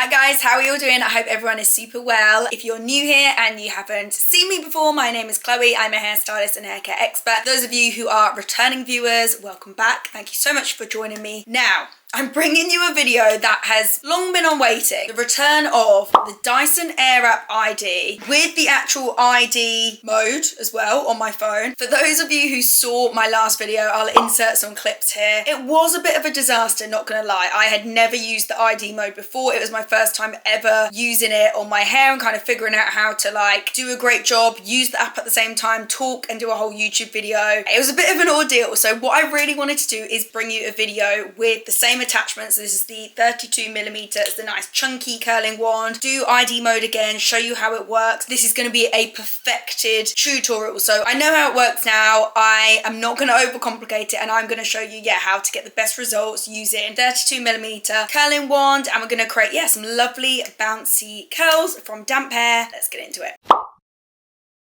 Hi guys, how are you all doing? I hope everyone is super well. If you're new here and you haven't seen me before, my name is Chloe. I'm a hairstylist and hair care expert. Those of you who are returning viewers, welcome back. Thank you so much for joining me. Now, I'm bringing you a video that has long been on waiting. The return of the Dyson Airwrap i.d with the actual ID mode as well on my phone. For those of you who saw my last video, I'll insert some clips here. It was a bit of a disaster, not gonna lie. I had never used the ID mode before. It was my first time ever using it on my hair and kind of figuring out how to like do a great job, use the app at the same time, talk and do a whole YouTube video. It was a bit of an ordeal. So what I really wanted to do is bring you a video with the same attachments. This is the 32mm, it's the nice chunky curling wand. Do ID mode again, show you how it works. This is going to be a perfected tutorial. So I know how it works now. I am not going to overcomplicate it and I'm going to show you, how to get the best results using 32mm curling wand. And we're going to create, some lovely bouncy curls from damp hair. Let's get into it.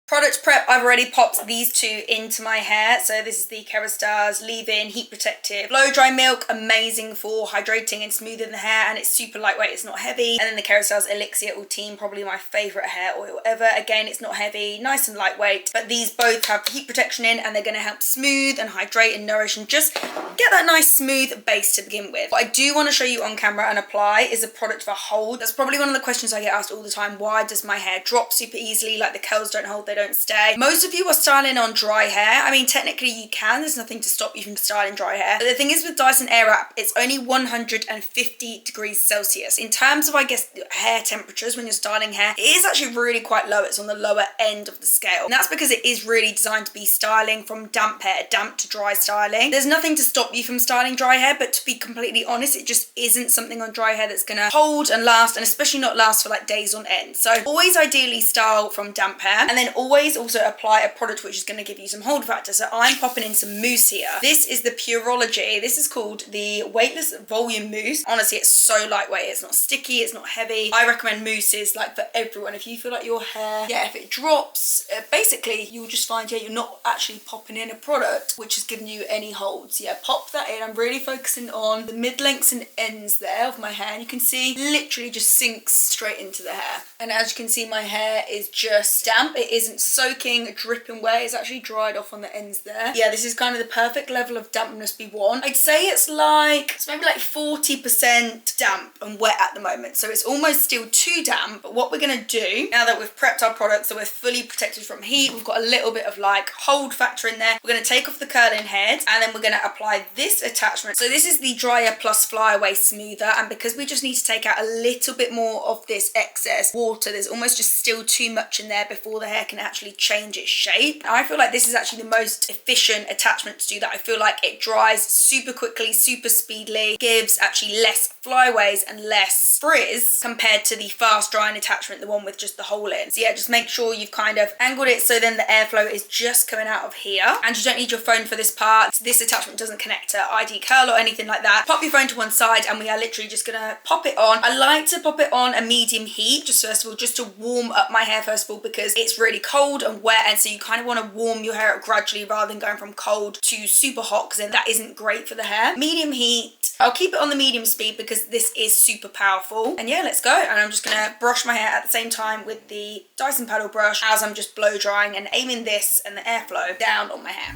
Product prep, I've already popped these two into my hair. So this is the Keratin leave-in heat protective blow dry milk, amazing for hydrating and smoothing the hair, and it's super lightweight, it's not heavy. And then the Keratin elixir ultime, probably my favorite hair oil ever. Again, it's not heavy, nice and lightweight, but these both have heat protection in and they're going to help smooth and hydrate and nourish and just get that nice smooth base to begin with. What I do want to show you on camera and apply is a product for hold. That's probably one of the questions I get asked all the time. Why does my hair drop super easily? Like the curls don't hold, they don't stay. Most of you are styling on dry hair. I mean, technically you can, there's nothing to stop you from styling dry hair. But the thing is with Dyson Airwrap, it's only 150 degrees Celsius. In terms of, I guess, hair temperatures when you're styling hair, it is actually really quite low. It's on the lower end of the scale. And that's because it is really designed to be styling from damp hair, damp to dry styling. There's nothing to stop you from styling dry hair, but to be completely honest, it just isn't something on dry hair that's gonna hold and last, and especially not last for like days on end. So always ideally style from damp hair, and then always also apply a product which is going to give you some hold factor. So I'm popping in some mousse here. This is the Pureology. This is called the weightless volume mousse. Honestly, it's so lightweight. It's not sticky, it's not heavy. I recommend mousses like for everyone. If you feel like your hair, if it drops, basically you'll just find, you're not actually popping in a product which is giving you any holds. Pop that in. I'm really focusing on the mid-lengths and ends there of my hair. And you can see literally just sinks straight into the hair. And as you can see, my hair is just damp. It isn't soaking, dripping wet. It's actually dried off on the ends there. This is kind of the perfect level of dampness we want. I'd say it's maybe like 40% damp and wet at the moment. So it's almost still too damp. But what we're going to do, now that we've prepped our product so we're fully protected from heat, we've got a little bit of like hold factor in there. We're going to take off the curling head and then we're going to apply this attachment. So this is the Dryer Plus Flyaway Smoother, and because we just need to take out a little bit more of this excess water, there's almost just still too much in there before the hair can actually change its shape. I feel like this is actually the most efficient attachment to do that. I feel like it dries super quickly, super speedily, gives actually less flyaways and less frizz compared to the fast drying attachment, the one with just the hole in. So just make sure you've kind of angled it so then the airflow is just coming out of here, and you don't need your phone for this part. This attachment doesn't connect to ID curl or anything like that. Pop your phone to one side and we are literally just gonna pop it on. I like to pop it on a medium heat, just first of all, just to warm up my hair first of all, because it's really cold and wet, and so you kind of want to warm your hair up gradually rather than going from cold to super hot, because then that isn't great for the hair. Medium heat. I'll keep it on the medium speed because this is super powerful. And let's go. And I'm just gonna brush my hair at the same time with the Dyson paddle brush as I'm just blow drying and aiming this and the airflow down on my hair.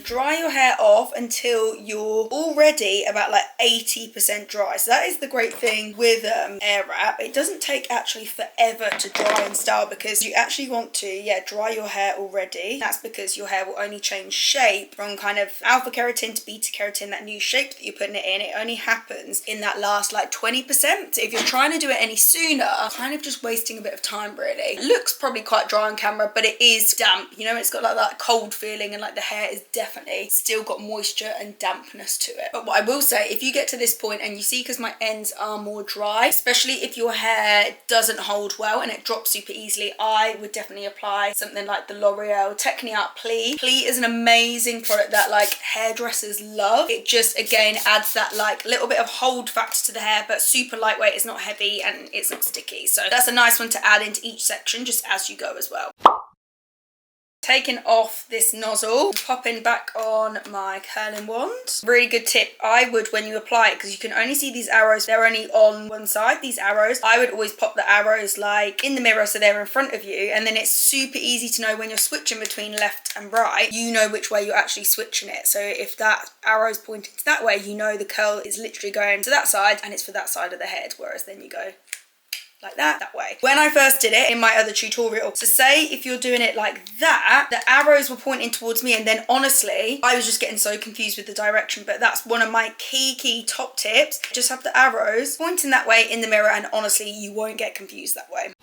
Dry your hair off until you're already about like 80% dry. So that is the great thing with Airwrap. It doesn't take actually forever to dry and style, because you actually want to dry your hair already. That's because your hair will only change shape from kind of alpha keratin to beta keratin, that new shape that you're putting it in. It only happens in that last like 20%. So if you're trying to do it any sooner, kind of just wasting a bit of time really. It looks probably quite dry on camera, but it is damp. It's got like that cold feeling, and like the hair is definitely definitely still got moisture and dampness to it. But what I will say, if you get to this point and you see, because my ends are more dry, especially if your hair doesn't hold well and it drops super easily, I would definitely apply something like the L'Oréal PLI. PLI is an amazing product that like hairdressers love. It just again adds that like little bit of hold factor to the hair, but super lightweight, it's not heavy and it's not sticky. So that's a nice one to add into each section just as you go as well. Taking off this nozzle, popping back on my curling wand. Really good tip, I would, when you apply it, because you can only see these arrows, they're only on one side, these arrows. I would always pop the arrows like in the mirror so they're in front of you, and then it's super easy to know when you're switching between left and right, you know which way you're actually switching it. So if that arrow's pointing to that way, you know the curl is literally going to that side and it's for that side of the head, whereas then you go like that way. When I first did it in my other tutorial, so say if you're doing it like that, the arrows were pointing towards me, and then honestly I was just getting so confused with the direction. But that's one of my key top tips. Just have the arrows pointing that way in the mirror, and honestly you won't get confused that way.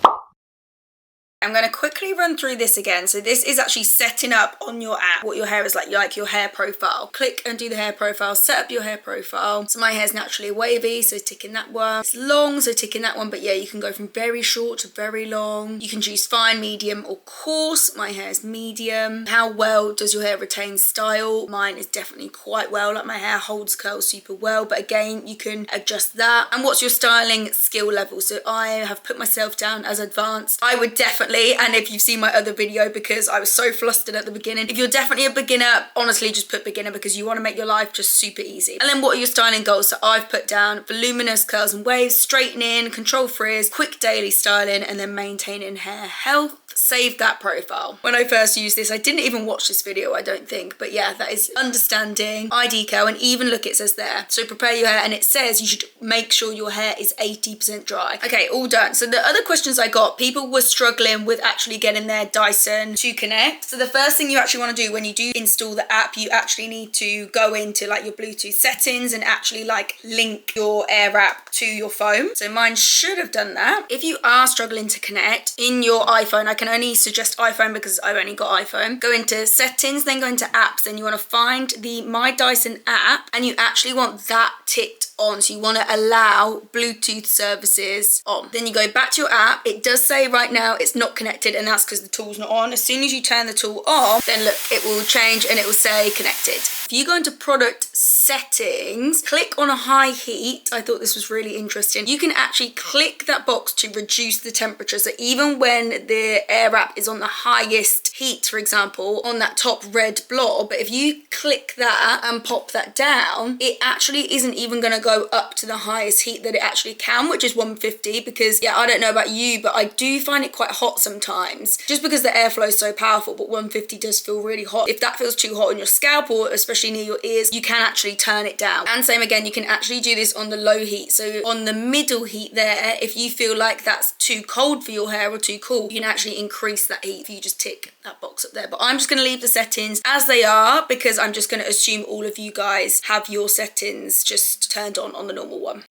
I'm going to quickly run through this again. So this is actually setting up on your app what your hair is like your hair profile. Click and do the hair profile, set up your hair profile. So my hair's naturally wavy, so ticking that one. It's long, so ticking that one. But yeah, you can go from very short to very long. You can choose fine, medium or coarse. My hair is medium. How well does your hair retain style? Mine is definitely quite well. Like my hair holds curls super well, but again, you can adjust that. And what's your styling skill level? So I have put myself down as advanced. I would definitely, and if you've seen my other video, because I was so flustered at the beginning, if you're definitely a beginner, honestly just put beginner, because you want to make your life just super easy. And then what are your styling goals? So I've put down voluminous curls and waves, straightening, control frizz, quick daily styling, and then maintaining hair health. Save that profile. When I first used this, I didn't even watch this video, I don't think, but yeah, that is understanding ID curl, and even look, it says there, so prepare your hair, and it says you should make sure your hair is 80% dry. Okay, all done. So the other questions I got, people were struggling with actually getting their Dyson to connect. So the first thing you actually want to do when you do install the app, you actually need to go into like your Bluetooth settings and actually like link your Airwrap to your phone. So mine should have done that. If you are struggling to connect in your iPhone, I can only suggest iPhone because I've only got iPhone. Go into settings, then go into apps, and you want to find the My Dyson app, and you actually want that ticked on. So you want to allow Bluetooth services on. Then you go back to your app. It does say right now it's not connected, and that's because the tool's not on. As soon as you turn the tool on, then look, it will change and it will say connected. If you go into product settings, click on a high heat. I thought this was really interesting. You can actually click that box to reduce the temperature. So even when the Airwrap is on the highest heat, for example, on that top red blob, but if you click that and pop that down, it actually isn't even going to go up to the highest heat that it actually can, which is 150, because yeah, I don't know about you, but I do find it quite hot sometimes, just because the airflow is so powerful, but 150 does feel really hot. If that feels too hot on your scalp, or especially near your ears, you can actually turn it down. And same again, you can actually do this on the low heat. So on the middle heat there, if you feel like that's too cold for your hair or too cool, you can actually increase that heat if you just tick that box up there. But I'm just going to leave the settings as they are, because I'm just going to assume all of you guys have your settings just turned on the normal one.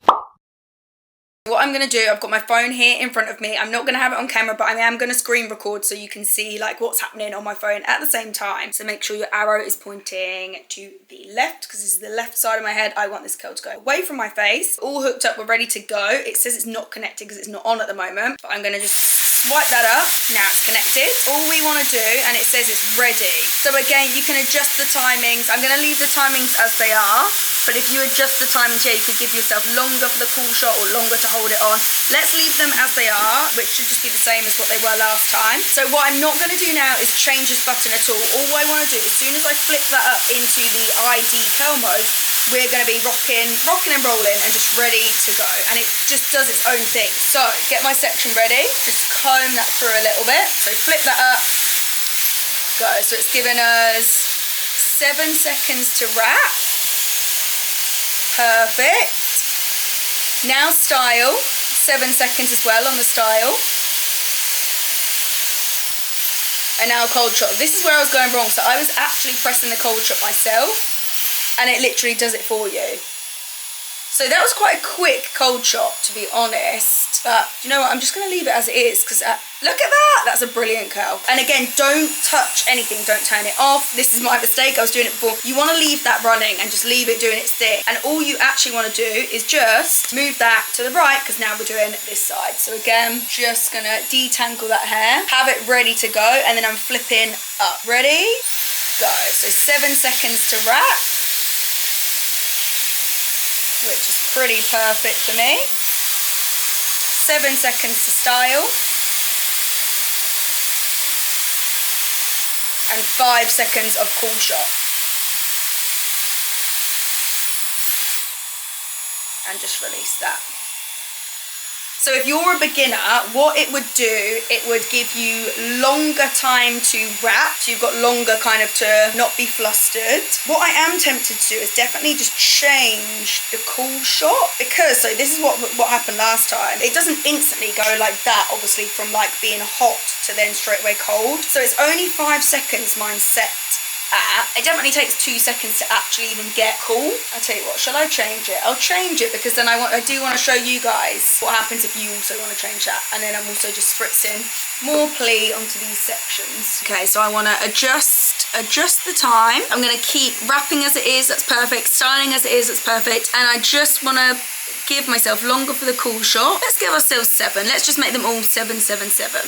What I'm going to do, I've got my phone here in front of me. I'm not going to have it on camera, but I am going to screen record so you can see like what's happening on my phone at the same time. So make sure your arrow is pointing to the left, because this is the left side of my head. I want this curl to go away from my face. All hooked up, we're ready to go. It says it's not connected because it's not on at the moment, but I'm going to just swipe that up. Now it's connected. All we want to do, and it says it's ready. So again, you can adjust the timings. I'm going to leave the timings as they are, but if you adjust the timings, yeah, you could give yourself longer for the cool shot or longer to hold it on. Let's leave them as they are, which should just be the same as what they were last time. So what I'm not going to do now is change this button at all. All I want to do, as soon as I flip that up into the ID curl mode, we're going to be rocking and rolling and just ready to go. And it just does its own thing. So get my section ready. Just comb that through a little bit. So flip that up. Go. So it's given us 7 seconds to wrap. Perfect. Now style. 7 seconds as well on the style. And now cold shot. This is where I was going wrong. So I was actually pressing the cold shot myself, and it literally does it for you. So that was quite a quick cold shot, to be honest. But you know what? I'm just going to leave it as it is because look at that. That's a brilliant curl. And again, don't touch anything. Don't turn it off. This is my mistake. I was doing it before. You want to leave that running and just leave it doing its thing. And all you actually want to do is just move that to the right because now we're doing this side. So again, just going to detangle that hair, have it ready to go, and then I'm flipping up. Ready? Go. So 7 seconds to wrap, which is pretty perfect for me. 7 seconds to style. And 5 seconds of cool shot. And just release that. So if you're a beginner, what it would do, it would give you longer time to wrap. So you've got longer kind of to not be flustered. What I am tempted to do is definitely just change the cool shot because, so this is what happened last time. It doesn't instantly go like that, obviously, from like being hot to then straight away cold. So it's only 5 seconds mine's set at. It definitely takes 2 seconds to actually even get cool. I'll tell you what, shall I change it? I'll change it because then I do want to show you guys what happens if you also want to change that. And then I'm also just spritzing more PLI onto these sections. Okay, so I want to adjust the time. I'm going to keep wrapping as it is, that's perfect. Styling as it is, that's perfect. And I just want to give myself longer for the cool shot. Let's give ourselves 7. Let's just make them all 7, 7, 7.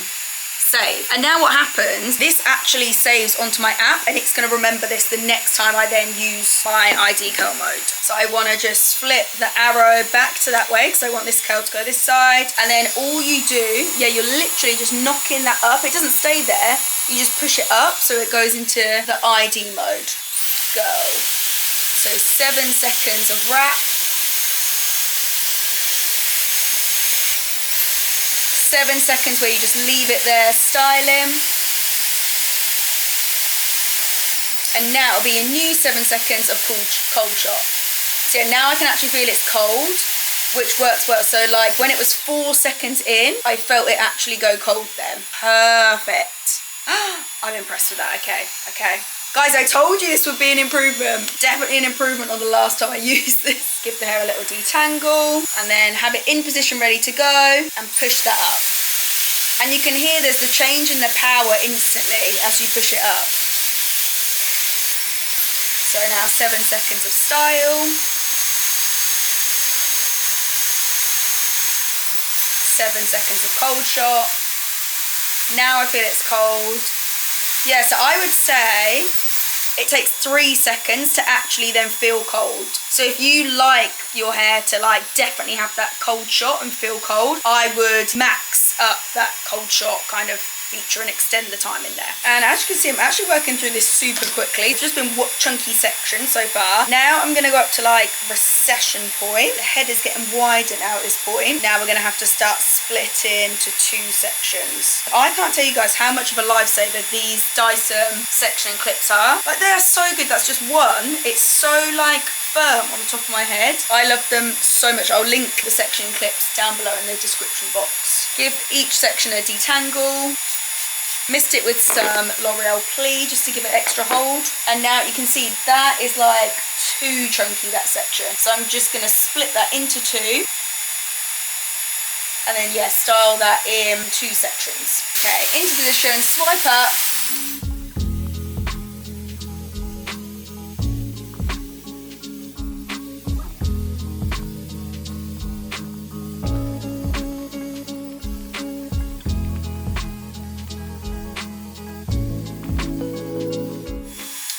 Save. And now what happens, this actually saves onto my app and it's going to remember this the next time I then use my ID curl mode. So I want to just flip the arrow back to that way because I want this curl to go this side. And then all you do, yeah, you're literally just knocking that up. It doesn't stay there. You just push it up so it goes into the ID mode. Go. So 7 seconds of wrap. 7 seconds where you just leave it there styling. And now it'll be a new 7 seconds of cold shot. So yeah, now I can actually feel it's cold, which works well. So like when it was 4 seconds in, I felt it actually go cold then. Perfect. I'm impressed with that. Okay. Guys, I told you this would be an improvement. Definitely an improvement on the last time I used this. Give the hair a little detangle and then have it in position ready to go and push that up. And you can hear there's the change in the power instantly as you push it up. So now 7 seconds of style. 7 seconds of cold shot. Now I feel it's cold. Yeah, so I would say it takes 3 seconds to actually then feel cold. So if you like your hair to like definitely have that cold shot and feel cold, I would max up that cold shot kind of feature and extend the time in there. And as you can see, I'm actually working through this super quickly. It's just been chunky sections so far. Now I'm going to go up to like recession point. The head is getting wider now at this point. Now we're going to have to start splitting to 2 sections. I can't tell you guys how much of a lifesaver these Dyson section clips are. Like they are so good. That's just one. It's so like firm on the top of my head. I love them so much. I'll link the section clips down below in the description box. Give each section a detangle. Missed it with some L'Oréal PLI just to give it extra hold. And now you can see that is like too chunky, that section. So I'm just going to split that into 2. And then, yeah, style that in 2 sections. Okay, into position, swipe up.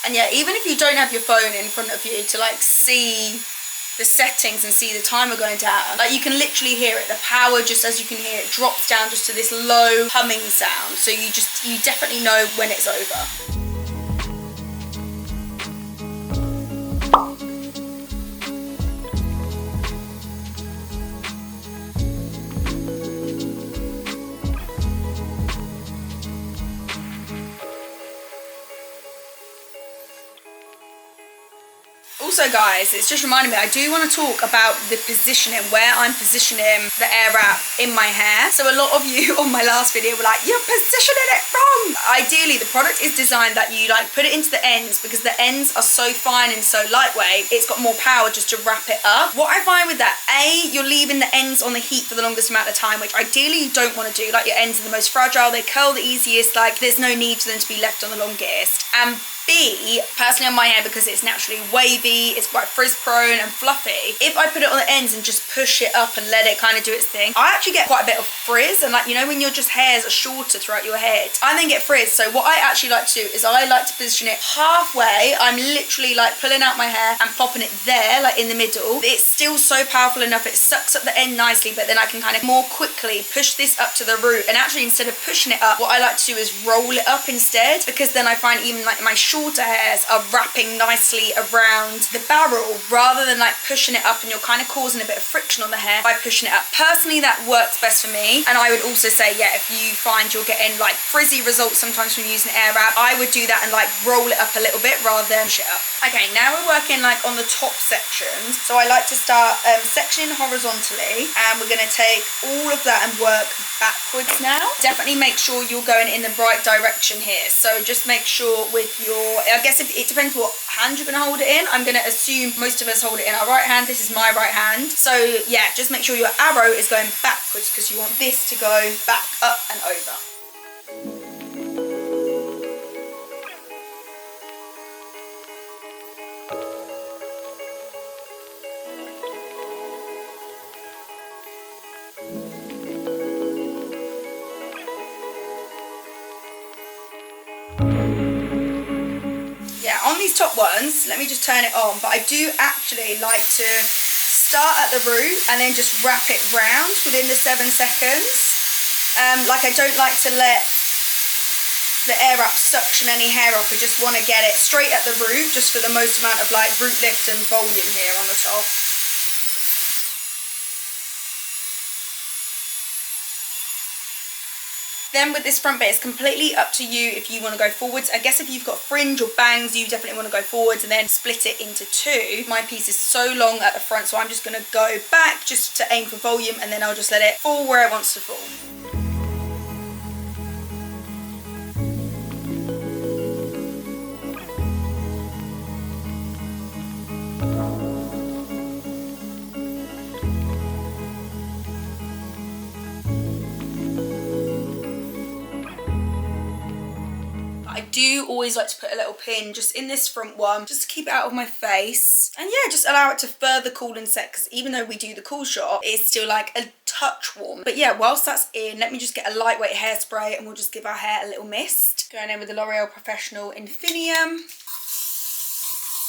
And yeah, even if you don't have your phone in front of you to like see the settings and see the timer going down, like you can literally hear it. The power, just as you can hear it, drops down just to this low humming sound. So you definitely know when it's over. Also guys, it's just reminding me, I do want to talk about the positioning, where I'm positioning the air wrap in my hair. So a lot of you on my last video were like, you're positioning it wrong. Ideally, the product is designed that you like put it into the ends, because the ends are so fine and so lightweight, it's got more power just to wrap it up. What I find with that, A, you're leaving the ends on the heat for the longest amount of time, which ideally you don't want to do. Like, your ends are the most fragile, they curl the easiest, like there's no need for them to be left on the longest. And B, personally on my hair, because it's naturally wavy, it's quite frizz prone and fluffy, if I put it on the ends and just push it up and let it kind of do its thing, I actually get quite a bit of frizz. And like, you know, when your just hairs are shorter throughout your head, I then get frizz. So what I actually like to do is I like to position it halfway. I'm literally like pulling out my hair and popping it there, like in the middle. It's still so powerful enough, it sucks up the end nicely, but then I can kind of more quickly push this up to the root. And actually, instead of pushing it up, what I like to do is roll it up instead, because then I find even like my shorter hairs are wrapping nicely around the barrel, rather than like pushing it up and you're kind of causing a bit of friction on the hair by pushing it up. Personally, that works best for me. And I would also say, yeah, if you find you're getting like frizzy results sometimes from using air wrap, I would do that and like roll it up a little bit rather than push it up. Okay, now we're working like on the top sections. So I like to start sectioning horizontally, and we're going to take all of that and work backwards now. Definitely make sure you're going in the right direction here. So just make sure with your, I guess if it depends what hand you're going to hold it in. I'm going to assume most of us hold it in our right hand. This is my right hand. So yeah, just make sure your arrow is going backwards, because you want this to go back, up and over. On these top ones, let me just turn it on, but I do actually like to start at the root and then just wrap it round within the 7 seconds. Like, I don't like to let the air wrap suction any hair off. I just want to get it straight at the root, just for the most amount of like root lift and volume here on the top. Then with this front bit, it's completely up to you if you want to go forwards. I guess if you've got fringe or bangs, you definitely want to go forwards and then split it into 2. My piece is so long at the front, so I'm just going to go back just to aim for volume, and then I'll just let it fall where it wants to fall. I do always like to put a little pin just in this front one, just to keep it out of my face. And yeah, just allow it to further cool and set, because even though we do the cool shot, it's still like a touch warm. But yeah, whilst that's in, let me just get a lightweight hairspray and we'll just give our hair a little mist. Going in with the L'Oréal Professional Infinium.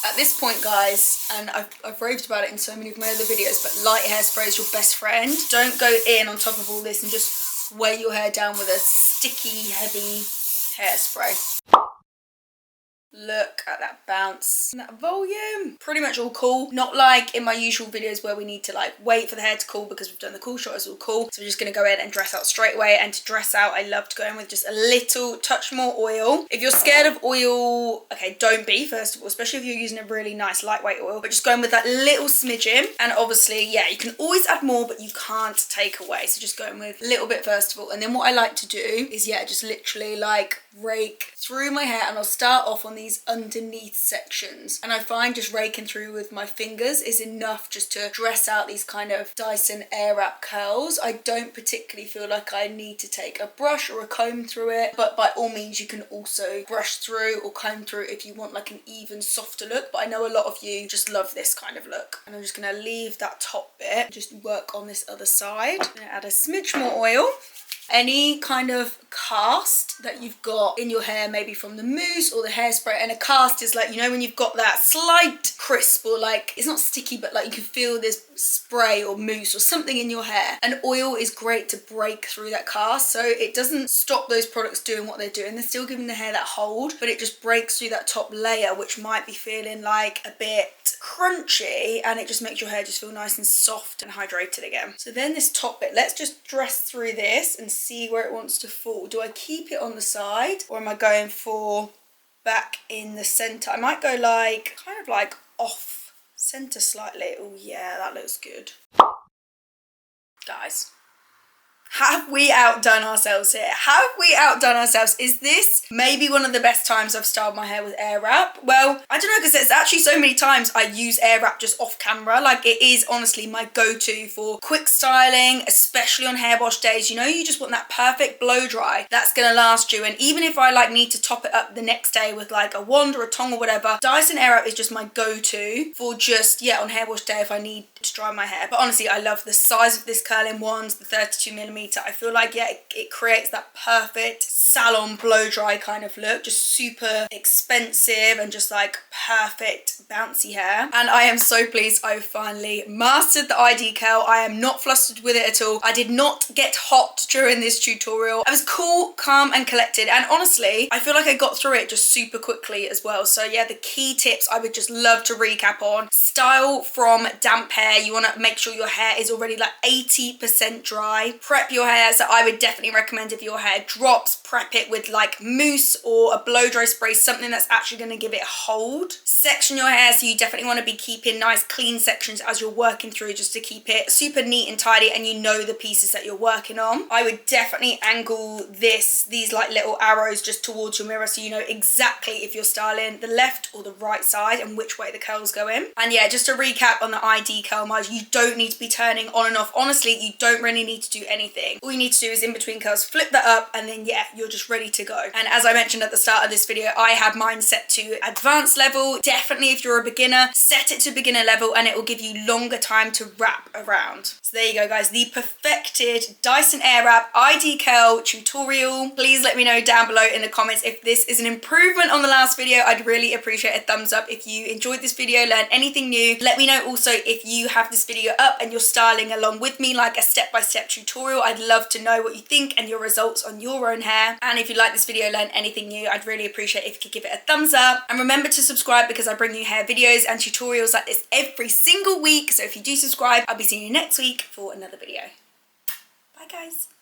At this point, guys, and I've raved about it in so many of my other videos, but light hairspray is your best friend. Don't go in on top of all this and just weigh your hair down with a sticky, heavy hairspray. Look at that bounce and that volume. Pretty much all cool. Not like in my usual videos where we need to like wait for the hair to cool, because we've done the cool shot, it's all cool. So we're just going to go in and dress out straight away. And to dress out, I love to go in with just a little touch more oil. If you're scared of oil, okay, don't be, first of all, especially if you're using a really nice lightweight oil, but just go in with that little smidgen. And obviously, yeah, you can always add more, but you can't take away. So just go in with a little bit first of all. And then what I like to do is, yeah, just literally like rake through my hair, and I'll start off on these underneath sections, and I find just raking through with my fingers is enough just to dress out these kind of Dyson Airwrap curls. I don't particularly feel like I need to take a brush or a comb through it, but by all means you can also brush through or comb through if you want like an even softer look. But I know a lot of you just love this kind of look, and I'm just going to leave that top bit, just work on this other side. I'm going to add a smidge more oil. Any kind of cast that you've got in your hair, maybe from the mousse or the hairspray, and a cast is like, you know, when you've got that slight crisp, or like it's not sticky, but like you can feel this spray or mousse or something in your hair, and oil is great to break through that cast. So it doesn't stop those products doing what they're doing, they're still giving the hair that hold, but it just breaks through that top layer, which might be feeling like a bit crunchy, and it just makes your hair just feel nice and soft and hydrated again. So then this top bit, let's just dress through this and see where it wants to fall. Do I keep it on the side, or am I going for back in the center? I might go like kind of like off Centre slightly. Oh yeah, that looks good. Guys, have we outdone ourselves here? Have we outdone ourselves? Is this maybe one of the best times I've styled my hair with Airwrap? Well, I don't know, because there's actually so many times I use Airwrap just off camera. Like, it is honestly my go-to for quick styling, especially on hair wash days. You know, you just want that perfect blow dry that's gonna last you. And even if I like need to top it up the next day with like a wand or a tong or whatever, Dyson Airwrap is just my go-to for just, yeah, on hair wash day if I need to dry my hair. But honestly, I love the size of this curling wand, the 32mm. I feel like, yeah, it creates that perfect salon blow dry kind of look, just super expensive and just like perfect bouncy hair. And I am so pleased I've finally mastered the ID curl. I am not flustered with it at all. I did not get hot during this tutorial. I was cool, calm and collected, and honestly I feel like I got through it just super quickly as well. So yeah, the key tips I would just love to recap on: style from damp hair. You want to make sure your hair is already like 80% dry. Prep your hair. So I would definitely recommend, if your hair drops, prep it with like mousse or a blow dry spray, something that's actually going to give it a hold. Section your hair, so you definitely want to be keeping nice clean sections as you're working through, just to keep it super neat and tidy and you know the pieces that you're working on. I would definitely angle these like little arrows just towards your mirror, so you know exactly if you're styling the left or the right side and which way the curls go in. And yeah, just to recap on the ID curl mods, you don't need to be turning on and off. Honestly, you don't really need to do anything. All you need to do is in between curls, flip that up, and then yeah, you're just ready to go. And as I mentioned at the start of this video, I have mine set to advanced level. Definitely, if you're a beginner, set it to beginner level and it will give you longer time to wrap around. So there you go, guys, the perfected Dyson Airwrap ID curl tutorial. Please let me know down below in the comments if this is an improvement on the last video. I'd really appreciate a thumbs up if you enjoyed this video, learned anything new. Let me know also if you have this video up and you're styling along with me, like a step-by-step tutorial. I'd love to know what you think and your results on your own hair. And if you like this video, learn anything new, I'd really appreciate if you could give it a thumbs up. And remember to subscribe, because I bring you hair videos and tutorials like this every single week. So if you do subscribe, I'll be seeing you next week for another video. Bye guys.